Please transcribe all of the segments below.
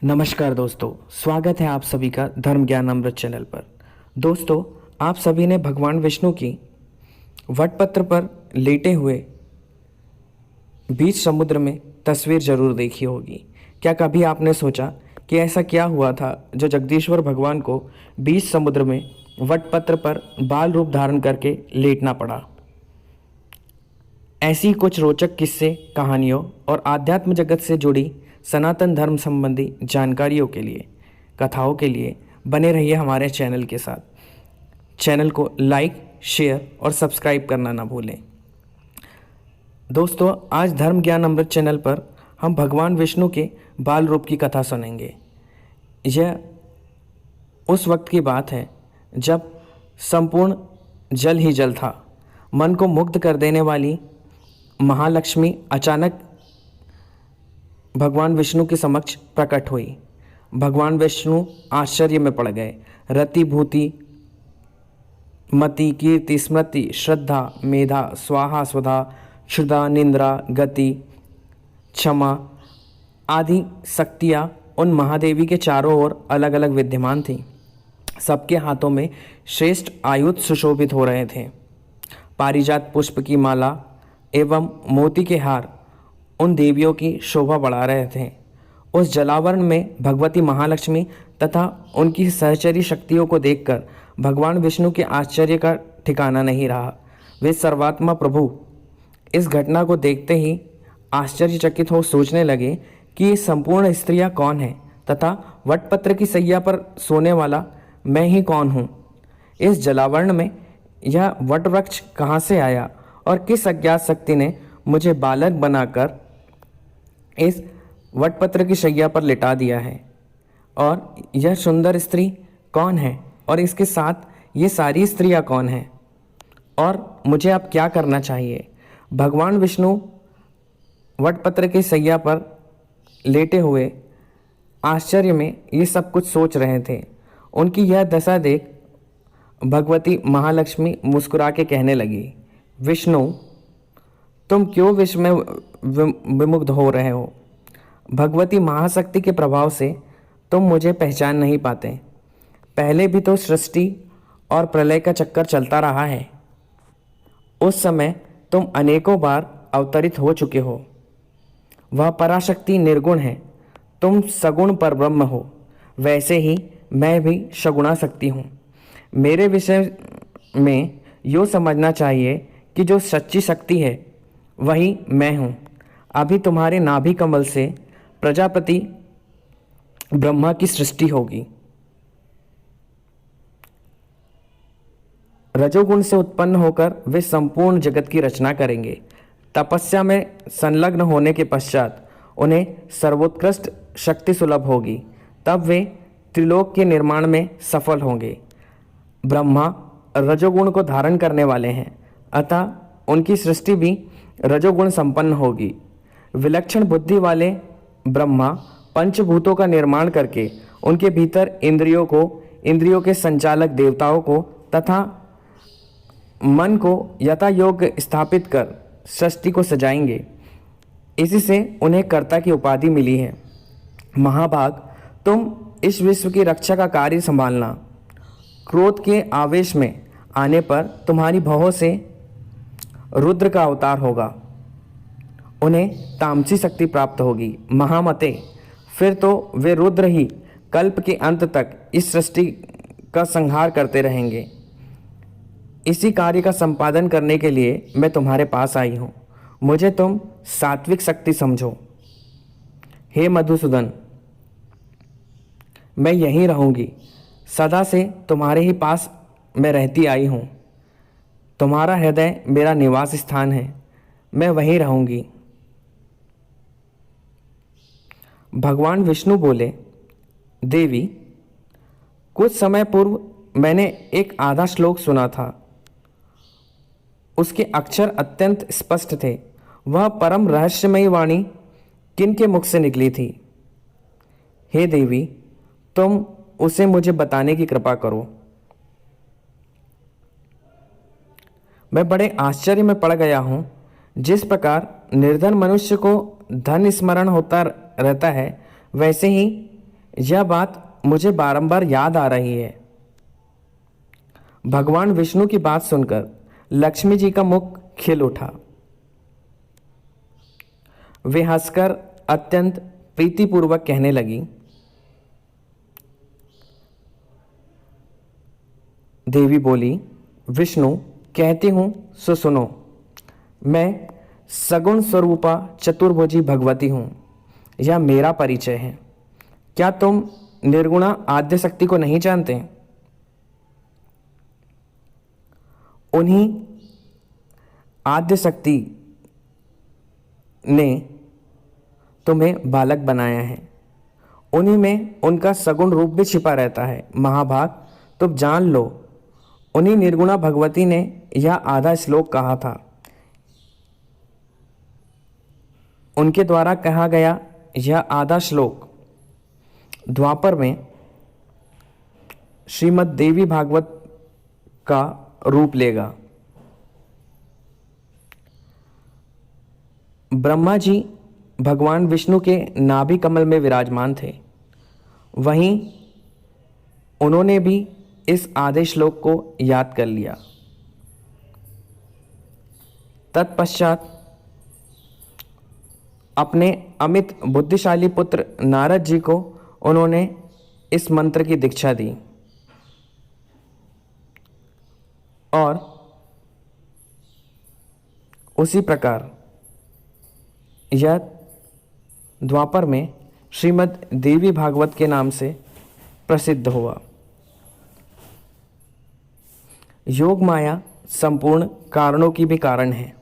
नमस्कार दोस्तों, स्वागत है आप सभी का धर्म ज्ञान अमृत चैनल पर। दोस्तों, आप सभी ने भगवान विष्णु की वटपत्र पर लेटे हुए बीच समुद्र में तस्वीर जरूर देखी होगी। क्या कभी आपने सोचा कि ऐसा क्या हुआ था जो जगदीश्वर भगवान को बीच समुद्र में वटपत्र पर बाल रूप धारण करके लेटना पड़ा? ऐसी कुछ रोचक किस्से, कहानियों और आध्यात्म जगत से जुड़ी सनातन धर्म संबंधी जानकारियों के लिए, कथाओं के लिए बने रहिए हमारे चैनल के साथ। चैनल को लाइक, शेयर और सब्सक्राइब करना ना भूलें। दोस्तों, आज धर्म ज्ञान अमृत चैनल पर हम भगवान विष्णु के बाल रूप की कथा सुनेंगे। यह उस वक्त की बात है जब संपूर्ण जल ही जल था। मन को मुग्ध कर देने वाली महालक्ष्मी अचानक भगवान विष्णु के समक्ष प्रकट हुई। भगवान विष्णु आश्चर्य में पड़ गए। रति, भूति, मति, कीर्ति, स्मृति, श्रद्धा, मेधा, स्वाहा, स्वधा, क्षुधा, निंद्रा, गति, क्षमा आदि शक्तियाँ उन महादेवी के चारों ओर अलग अलग विद्यमान थीं। सबके हाथों में श्रेष्ठ आयुध सुशोभित हो रहे थे। पारिजात पुष्प की माला एवं मोती के हार उन देवियों की शोभा बढ़ा रहे थे। उस जलावरण में भगवती महालक्ष्मी तथा उनकी सहचरी शक्तियों को देखकर भगवान विष्णु के आश्चर्य का ठिकाना नहीं रहा। वे सर्वात्मा प्रभु इस घटना को देखते ही आश्चर्यचकित हो सोचने लगे कि ये संपूर्ण स्त्रियां कौन हैं तथा वटपत्र की सैया पर सोने वाला मैं ही कौन हूँ। इस जलावरण में यह वटवृक्ष कहाँ से आया और किस अज्ञात शक्ति ने मुझे बालक बनाकर इस वटपत्र की शैया पर लिटा दिया है, और यह सुंदर स्त्री कौन है और इसके साथ ये सारी स्त्रियां कौन हैं, और मुझे अब क्या करना चाहिए। भगवान विष्णु वटपत्र की शैया पर लेटे हुए आश्चर्य में ये सब कुछ सोच रहे थे। उनकी यह दशा देख भगवती महालक्ष्मी मुस्कुरा के कहने लगी, विष्णु, तुम क्यों विश्व में विमुग्ध हो रहे हो? भगवती महाशक्ति के प्रभाव से तुम मुझे पहचान नहीं पाते। पहले भी तो सृष्टि और प्रलय का चक्कर चलता रहा है। उस समय तुम अनेकों बार अवतरित हो चुके हो। वह पराशक्ति निर्गुण है, तुम सगुण पर ब्रह्म हो। वैसे ही मैं भी सगुणा शक्ति हूँ। मेरे विषय में यूँ समझना चाहिए कि जो सच्ची शक्ति है वही मैं हूँ। अभी तुम्हारे नाभि कमल से प्रजापति ब्रह्मा की सृष्टि होगी। रजोगुण से उत्पन्न होकर वे संपूर्ण जगत की रचना करेंगे। तपस्या में संलग्न होने के पश्चात उन्हें सर्वोत्कृष्ट शक्ति सुलभ होगी। तब वे त्रिलोक के निर्माण में सफल होंगे। ब्रह्मा रजोगुण को धारण करने वाले हैं, अतः उनकी सृष्टि भी रजोगुण संपन्न होगी। विलक्षण बुद्धि वाले ब्रह्मा पंचभूतों का निर्माण करके उनके भीतर इंद्रियों के संचालक देवताओं को तथा मन को यथा योग्य स्थापित कर सृष्टि को सजाएंगे। इसी से उन्हें कर्ता की उपाधि मिली है। महाभाग, तुम इस विश्व की रक्षा का कार्य संभालना। क्रोध के आवेश में आने पर तुम्हारी भौहों से रुद्र का अवतार होगा। उन्हें तामसी शक्ति प्राप्त होगी। महामते, फिर तो वे रुद्र ही कल्प के अंत तक इस सृष्टि का संहार करते रहेंगे। इसी कार्य का संपादन करने के लिए मैं तुम्हारे पास आई हूँ। मुझे तुम सात्विक शक्ति समझो। हे मधुसूदन, मैं यहीं रहूँगी। सदा से तुम्हारे ही पास मैं रहती आई हूँ। तुम्हारा हृदय मेरा निवास स्थान है। मैं वहीं रहूँगी। भगवान विष्णु बोले, देवी, कुछ समय पूर्व मैंने एक आधा श्लोक सुना था। उसके अक्षर अत्यंत स्पष्ट थे। वह परम रहस्यमयी वाणी किनके मुख से निकली थी? हे देवी, तुम उसे मुझे बताने की कृपा करो। मैं बड़े आश्चर्य में पड़ गया हूँ। जिस प्रकार निर्धन मनुष्य को धन स्मरण होता रहता है, वैसे ही यह बात मुझे बारंबार याद आ रही है। भगवान विष्णु की बात सुनकर लक्ष्मी जी का मुख खिल उठा। वे हंसकर अत्यंत प्रीतिपूर्वक कहने लगी, देवी बोली, विष्णु कहती हूं सो सुनो। मैं सगुण स्वरूपा चतुर्भुजी भगवती हूं। यह मेरा परिचय है। क्या तुम निर्गुणा आद्य शक्ति को नहीं जानते? उन्हीं आद्य शक्ति ने तुम्हें बालक बनाया है। उन्हीं में उनका सगुण रूप भी छिपा रहता है। महाभाग, तुम जान लो, उन्हीं निर्गुणा भगवती ने यह आधा श्लोक कहा था। उनके द्वारा कहा गया यह आधा श्लोक द्वापर में श्रीमद् देवी भागवत का रूप लेगा। ब्रह्मा जी भगवान विष्णु के नाभि कमल में विराजमान थे। वहीं उन्होंने भी इस आधे श्लोक को याद कर लिया। तत्पश्चात अपने अमित बुद्धिशाली पुत्र नारद जी को उन्होंने इस मंत्र की दीक्षा दी और उसी प्रकार यह द्वापर में श्रीमद् देवी भागवत के नाम से प्रसिद्ध हुआ। योग माया संपूर्ण कारणों की भी कारण है।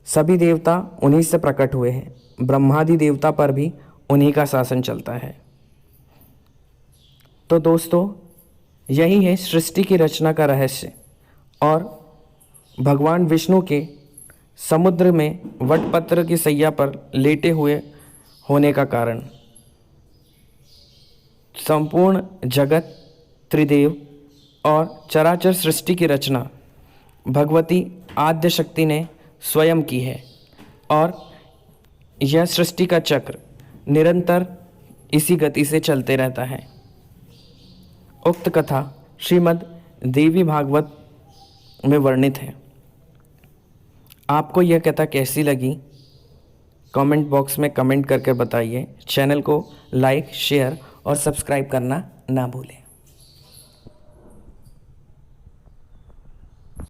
सभी देवता उन्हीं से प्रकट हुए हैं। ब्रह्मादि देवता पर भी उन्हीं का शासन चलता है। तो दोस्तों, यही है सृष्टि की रचना का रहस्य और भगवान विष्णु के समुद्र में वटपत्र की सैया पर लेटे हुए होने का कारण। संपूर्ण जगत, त्रिदेव और चराचर सृष्टि की रचना भगवती आद्य शक्ति ने स्वयं की है और यह सृष्टि का चक्र निरंतर इसी गति से चलते रहता है। उक्त कथा श्रीमद् देवी भागवत में वर्णित है। आपको यह कथा कैसी लगी कमेंट बॉक्स में कमेंट करके बताइए। चैनल को लाइक, शेयर और सब्सक्राइब करना ना भूलें।